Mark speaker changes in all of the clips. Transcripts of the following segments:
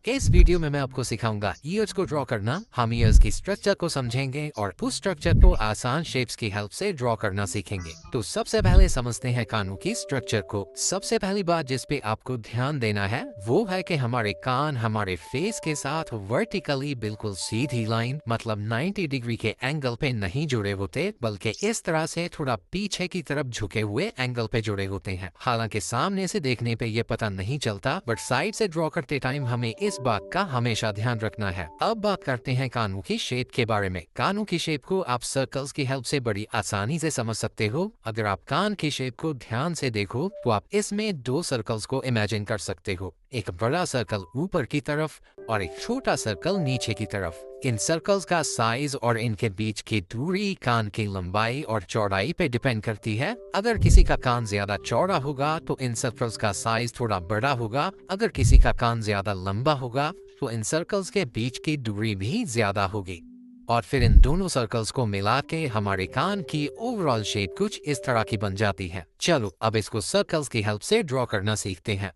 Speaker 1: इस वीडियो में मैं आपको सिखाऊंगा ईयर्स को ड्रॉ करना। हम ईयर्स की स्ट्रक्चर को समझेंगे और उस स्ट्रक्चर को आसान शेप्स की हेल्प से ड्रॉ करना सीखेंगे। तो सबसे पहले समझते हैं कानों की स्ट्रक्चर को। सबसे पहली बात जिस पे आपको ध्यान देना है वो है कि हमारे कान हमारे फेस के साथ वर्टिकली बिल्कुल सीधी लाइन मतलब 90 डिग्री के एंगल पे नहीं जुड़े होते, बल्कि इस तरह से थोड़ा पीछे की तरफ झुके हुए एंगल पे जुड़े होते हैं। हालांकि सामने से देखने पे ये पता नहीं चलता, बट साइड से ड्रॉ करते टाइम हमें इस बात का हमेशा ध्यान रखना है। अब बात करते हैं कानों की शेप के बारे में। कानों की शेप को आप सर्कल्स की हेल्प से बड़ी आसानी से समझ सकते हो। अगर आप कान की शेप को ध्यान से देखो तो आप इसमें दो सर्कल्स को इमेजिन कर सकते हो, एक बड़ा सर्कल ऊपर की तरफ और एक छोटा सर्कल नीचे की तरफ। इन सर्कल्स का साइज और इनके बीच की दूरी कान की लंबाई और चौड़ाई पे डिपेंड करती है। अगर किसी का कान ज्यादा चौड़ा होगा तो इन सर्कल्स का साइज थोड़ा बड़ा होगा। अगर किसी का कान ज्यादा लंबा होगा तो इन सर्कल्स के बीच की दूरी भी ज्यादा होगी। और फिर इन दोनों सर्कल्स को मिला के हमारे कान की ओवरऑल शेप कुछ इस तरह की बन जाती है। चलो अब इसको सर्कल्स की हेल्प से ड्रॉ करना सीखते हैं।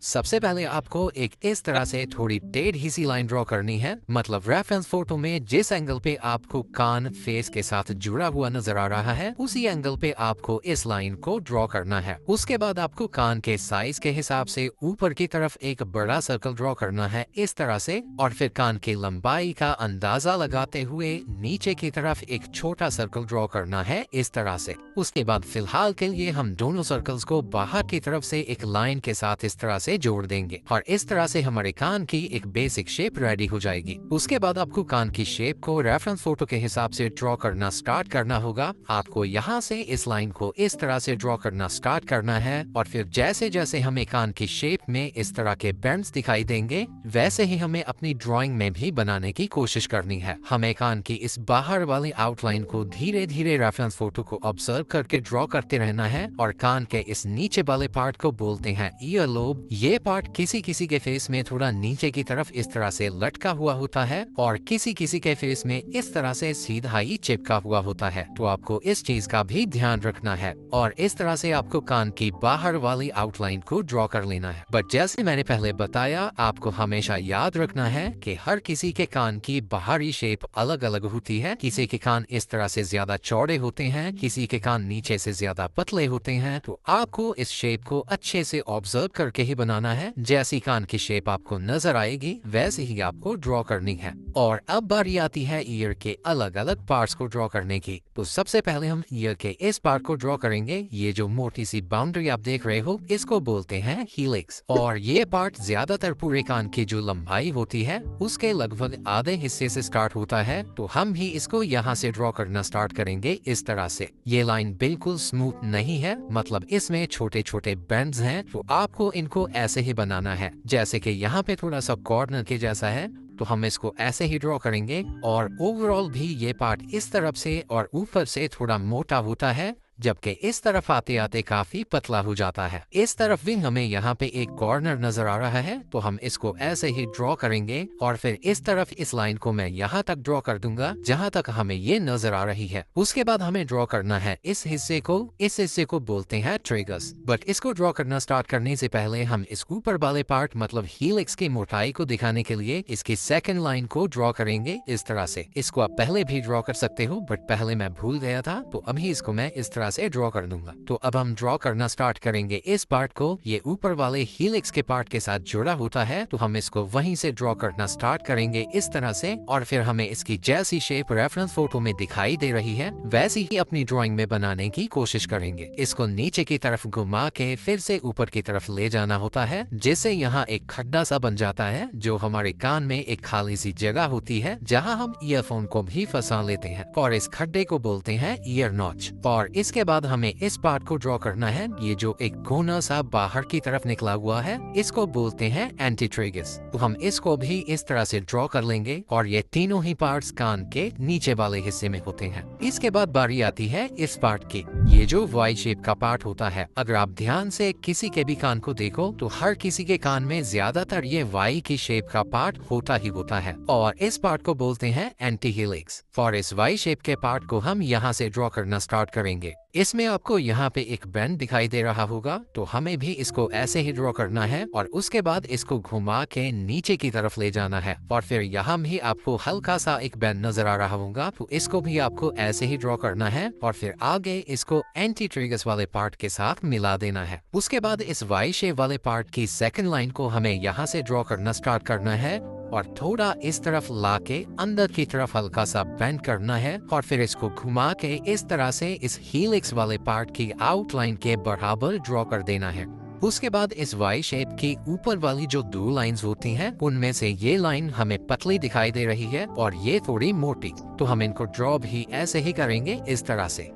Speaker 1: सबसे पहले आपको एक इस तरह से थोड़ी टेढ़ी सी लाइन ड्रॉ करनी है, मतलब रेफरेंस फोटो में जिस एंगल पे आपको कान फेस के साथ जुड़ा हुआ नजर आ रहा है उसी एंगल पे आपको इस लाइन को ड्रॉ करना है। उसके बाद आपको कान के साइज के हिसाब से ऊपर की तरफ एक बड़ा सर्कल ड्रॉ करना है इस तरह से, और फिर कान की लंबाई का अंदाजा लगाते हुए नीचे की तरफ एक छोटा सर्कल ड्रॉ करना है इस तरह से। उसके बाद फिलहाल के लिए हम दोनों सर्कल्स को बाहर की तरफ से एक लाइन के साथ इस तरह से जोड़ देंगे और इस तरह से हमारे कान की एक बेसिक शेप रेडी हो जाएगी। उसके बाद आपको कान की शेप को रेफरेंस फोटो के हिसाब से ड्रॉ करना स्टार्ट करना होगा। आपको यहाँ से इस लाइन को इस तरह से ड्रॉ करना स्टार्ट करना है और फिर जैसे जैसे हमें कान की शेप में इस तरह के बेंड्स दिखाई देंगे वैसे ही हमें अपनी ड्रॉइंग में भी बनाने की कोशिश करनी है। हमें कान की इस बाहर वाली आउटलाइन को धीरे धीरे रेफरेंस फोटो को ऑब्जर्व करके ड्रॉ करते रहना है और कान के इस नीचे वाले पार्ट को बोलते हैं ईयर लोब। ये पार्ट किसी किसी के फेस में थोड़ा नीचे की तरफ इस तरह से लटका हुआ होता है और किसी किसी के फेस में इस तरह से सीधा ही चिपका हुआ होता है, तो आपको इस चीज का भी ध्यान रखना है। और इस तरह से आपको कान की बाहर वाली आउटलाइन को ड्रॉ कर लेना है। बट जैसे मैंने पहले बताया, आपको हमेशा याद रखना है कि हर किसी के कान की बाहरी शेप अलग अलग होती है। किसी के कान इस तरह से ज्यादा चौड़े होते हैं, किसी के कान नीचे से ज्यादा पतले होते हैं, तो आपको इस शेप को अच्छे से ऑब्जर्व करके ही बनाना है। जैसी कान की शेप आपको नजर आएगी वैसे ही आपको ड्रॉ करनी है। और अब बारी आती है ईयर के अलग अलग पार्ट्स को ड्रॉ करने की। तो सबसे पहले हम ईयर के इस पार्ट को ड्रॉ करेंगे। ये जो मोटी सी बाउंड्री आप देख रहे हो इसको बोलते हैं हीलिक्स, और ये पार्ट ज्यादातर पूरे कान की जो लंबाई होती है उसके लगभग आधे हिस्से से स्टार्ट होता है। तो हम भी इसको यहाँ से ड्रॉ करना स्टार्ट करेंगे इस तरह से। ये लाइन बिल्कुल स्मूथ नहीं है, मतलब इसमें छोटे छोटे बेंड्स हैं, तो आपको इनको ऐसे ही बनाना है। जैसे कि यहाँ पे थोड़ा सा कॉर्नर के जैसा है, तो हम इसको ऐसे ही ड्रॉ करेंगे। और ओवरऑल भी ये पार्ट इस तरफ से और ऊपर से थोड़ा मोटा होता है, जबकि इस तरफ आते आते काफी पतला हो जाता है। इस तरफ भी हमें यहाँ पे एक कॉर्नर नजर आ रहा है, तो हम इसको ऐसे ही ड्रॉ करेंगे। और फिर इस तरफ इस लाइन को मैं यहाँ तक ड्रॉ कर दूंगा जहाँ तक हमें ये नजर आ रही है। उसके बाद हमें ड्रॉ करना है इस हिस्से को। इस हिस्से को बोलते हैं ट्रिगर्स। बट इसको ड्रॉ करना स्टार्ट करने से पहले हम इस ऊपर वाले पार्ट मतलब हीलिक्स की मोटाई को दिखाने के लिए इसकी सेकेंड लाइन को ड्रॉ करेंगे इस तरह से। इसको आप पहले भी ड्रॉ कर सकते हो, बट पहले मैं भूल गया था, तो अभी इसको मैं इस तरह से ड्रॉ कर दूंगा। तो अब हम ड्रॉ करना स्टार्ट करेंगे इस पार्ट को। ये ऊपर वाले हीलिक्स के पार्ट के साथ जुड़ा होता है, तो हम इसको वहीं से ड्रॉ करना स्टार्ट करेंगे इस तरह से। और फिर हमें इसकी जैसी शेप रेफरेंस फोटो में दिखाई दे रही है वैसी ही अपनी ड्रॉइंग में बनाने की कोशिश करेंगे। इसको नीचे की तरफ घुमा के फिर से ऊपर की तरफ ले जाना होता है, जिससे यहाँ एक खड्डा सा बन जाता है जो हमारे कान में एक खाली सी जगह होती है जहाँ हम ईयरफोन को भी फंसा लेते हैं, और इस खड्डे को बोलते हैं ईयर नॉच। और इसके बाद हमें इस पार्ट को ड्रॉ करना है। ये जो एक कोना सा बाहर की तरफ निकला हुआ है इसको बोलते हैं एंटीट्रिगस। तो हम इसको भी इस तरह से ड्रॉ कर लेंगे, और ये तीनों ही पार्ट्स कान के नीचे वाले हिस्से में होते हैं। इसके बाद बारी आती है इस पार्ट की। ये जो वाई शेप का पार्ट होता है, अगर आप ध्यान से किसी के भी कान को देखो तो हर किसी के कान में ज्यादातर ये वाई की शेप का पार्ट होता ही होता है, और इस पार्ट को बोलते हैं एंटी हीलिक्स। और इस वाई शेप के पार्ट को हम यहाँ से ड्रॉ करना स्टार्ट करेंगे। इसमें आपको यहाँ पे एक बैंड दिखाई दे रहा होगा, तो हमें भी इसको ऐसे ही ड्रॉ करना है और उसके बाद इसको घुमा के नीचे की तरफ ले जाना है। और फिर यहाँ भी आपको हल्का सा एक बैंड नजर आ रहा होगा, तो इसको भी आपको ऐसे ही ड्रॉ करना है और फिर आगे इसको एंटी ट्रिगर्स वाले पार्ट के साथ मिला देना है। उसके बाद इस वाई शेप वाले पार्ट की सेकंड लाइन को हमें यहाँ से ड्रॉ करना स्टार्ट करना है और थोड़ा इस तरफ लाके अंदर की तरफ हल्का सा बेंड करना है और फिर इसको घुमा के इस तरह से इस हीलिक्स वाले पार्ट की आउटलाइन के बराबर ड्रॉ कर देना है। उसके बाद इस वाई शेप की ऊपर वाली जो दो लाइंस होती हैं, उनमें से ये लाइन हमें पतली दिखाई दे रही है और ये थोड़ी मोटी, तो हम इनको ड्रॉ भी ऐसे ही करेंगे इस तरह से।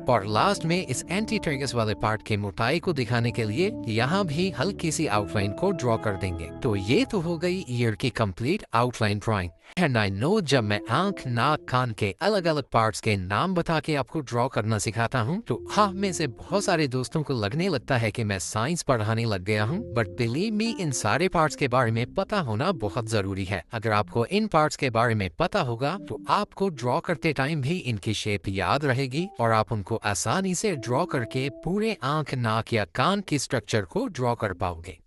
Speaker 1: और लास्ट में इस एंटी ट्रिगर्स वाले पार्ट के मोटाई को दिखाने के लिए यहाँ भी हल्की सी आउटलाइन को ड्रॉ कर देंगे। तो ये तो हो गई ईयर की complete outline drawing. And I know जब मैं आंख, नाक, कान के अलग अलग पार्ट्स के नाम बता के आपको ड्रॉ करना सिखाता हूँ, तो हाँ में से बहुत सारे दोस्तों को लगने लगता है कि मैं साइंस पढ़ाने लग गया हूँ, बट बिलीव मी, इन सारे पार्ट्स के बारे में पता होना बहुत जरूरी है। अगर आपको इन पार्ट्स के बारे में पता होगा तो आपको ड्रॉ करते टाइम भी इनकी शेप याद रहेगी और आप उनको आसानी से ड्रॉ करके पूरे आंख, नाक या कान की स्ट्रक्चर को ड्रॉ कर पाओगे।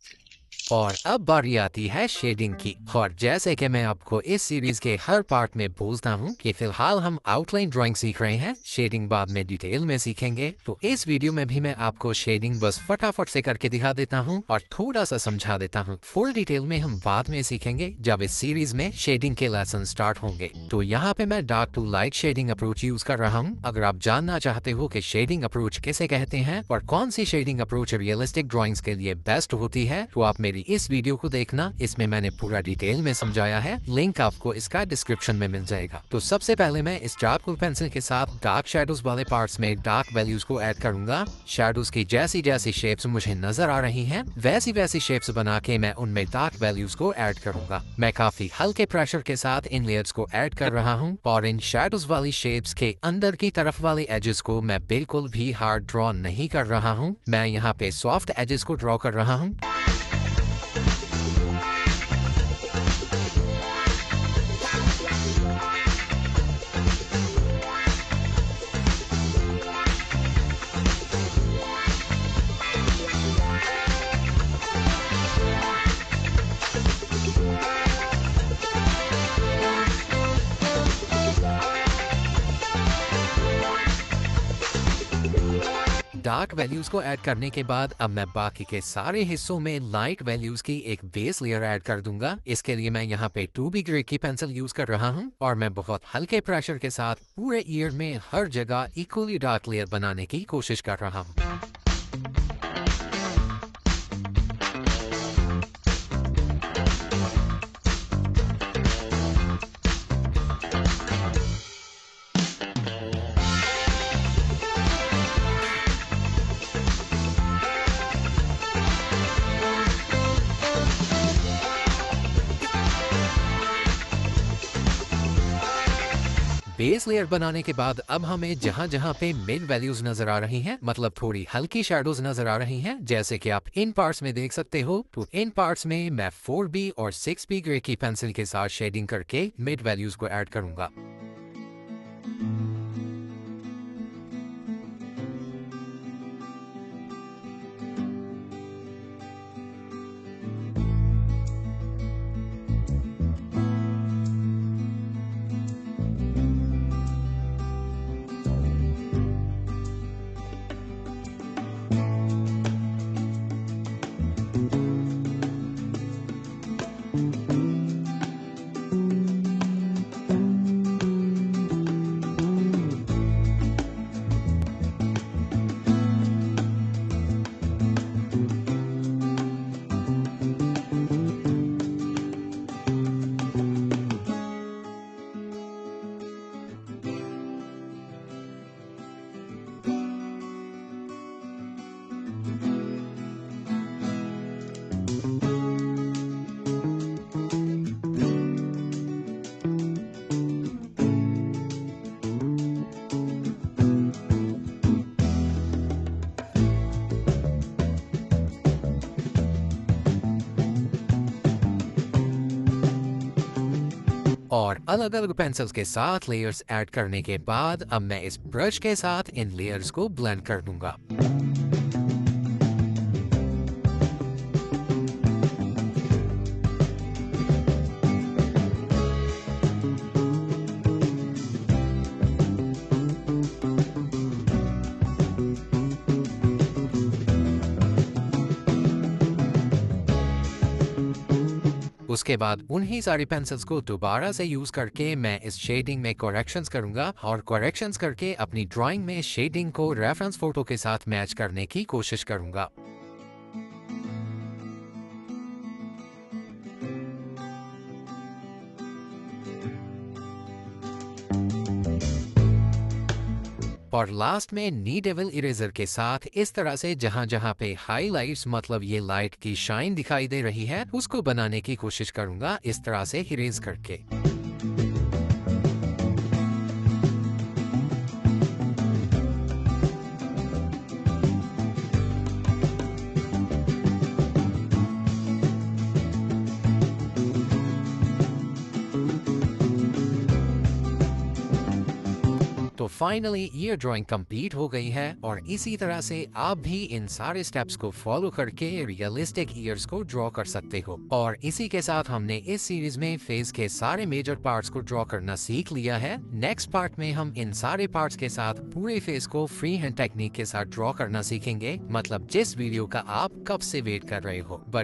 Speaker 1: और अब बारी आती है शेडिंग की। और जैसे कि मैं आपको इस सीरीज के हर पार्ट में बोलता हूँ कि फिलहाल हम आउटलाइन ड्राइंग सीख रहे हैं, शेडिंग बाद में डिटेल में सीखेंगे। तो इस वीडियो में भी मैं आपको शेडिंग बस फटाफट से करके दिखा देता हूँ और थोड़ा सा समझा देता हूँ। फुल डिटेल में हम बाद में सीखेंगे जब इस सीरीज में शेडिंग के लेसन स्टार्ट होंगे। तो यहाँ पे मैं dark to light shading approach use कर रहा हूँ। अगर आप जानना चाहते हो कि शेडिंग अप्रोच किसे कहते हैं और कौन सी शेडिंग अप्रोच रियलिस्टिक ड्रॉइंग्स के लिए बेस्ट होती है, तो आप मेरी इस वीडियो को देखना, इसमें मैंने पूरा डिटेल में समझाया है। लिंक आपको इसका डिस्क्रिप्शन में मिल जाएगा। तो सबसे पहले मैं इस चारकोल पेंसिल के साथ डार्क शेडोज वाले पार्ट्स में डार्क वैल्यूज को ऐड करूंगा। शेडोज की जैसी जैसी शेप्स मुझे नजर आ रही हैं, वैसी वैसी शेप्स बना के मैं उनमें डार्क वैल्यूज को ऐड करूंगा। मैं काफी हल्के प्रेशर के साथ इन लेयर्स को ऐड कर रहा हूँ और इन शेडोज वाली शेप्स के अंदर की तरफ वाले एजेस को मैं बिल्कुल भी हार्ड ड्रॉ नहीं कर रहा हूँ। मैं यहाँ पे सॉफ्ट एजेस को ड्रॉ कर रहा हूँ। डार्क वैल्यूज को ऐड करने के बाद अब मैं बाकी के सारे हिस्सों में लाइट वैल्यूज की एक बेस लेयर ऐड कर दूंगा। इसके लिए मैं यहाँ पे 2B ग्रेड की पेंसिल यूज कर रहा हूँ और मैं बहुत हल्के प्रेशर के साथ पूरे ईयर में हर जगह इक्वली डार्क लेयर बनाने की कोशिश कर रहा हूँ। बेस लेयर बनाने के बाद अब हमें जहां जहां पे मिड वैल्यूज नजर आ रही हैं, मतलब थोड़ी हल्की शैडोज नजर आ रही हैं, जैसे कि आप इन पार्ट्स में देख सकते हो, तो इन पार्ट्स में मैं 4B और 6B ग्रे की पेंसिल के साथ शेडिंग करके मिड वैल्यूज को ऐड करूंगा। और अलग अलग पेंसिल्स के साथ लेयर्स ऐड करने के बाद अब मैं इस ब्रश के साथ इन लेयर्स को ब्लेंड कर दूंगा। उसके बाद उन्हीं सारी पेंसिल्स को दोबारा से यूज करके मैं इस शेडिंग में करेक्शंस करूंगा और करेक्शंस करके अपनी ड्राइंग में शेडिंग को रेफरेंस फोटो के साथ मैच करने की कोशिश करूंगा। और लास्ट में नी डेविल इरेजर के साथ इस तरह से जहां जहां पे हाईलाइट्स मतलब ये लाइट की शाइन दिखाई दे रही है उसको बनाने की कोशिश करूंगा इस तरह से इरेज करके। तो फाइनली ये ड्राइंग कंप्लीट हो गई है और इसी तरह से आप भी इन सारे स्टेप्स को फॉलो करके रियलिस्टिक ईयर्स को ड्रॉ कर सकते हो। और इसी के साथ हमने इस सीरीज में फेस के सारे मेजर पार्ट्स को ड्रॉ करना सीख लिया है। नेक्स्ट पार्ट में हम इन सारे पार्ट्स के साथ पूरे फेस को फ्री हैंड टेक्निक के साथ ड्रॉ करना सीखेंगे, मतलब जिस वीडियो का आप कब से वेट कर रहे हो। बट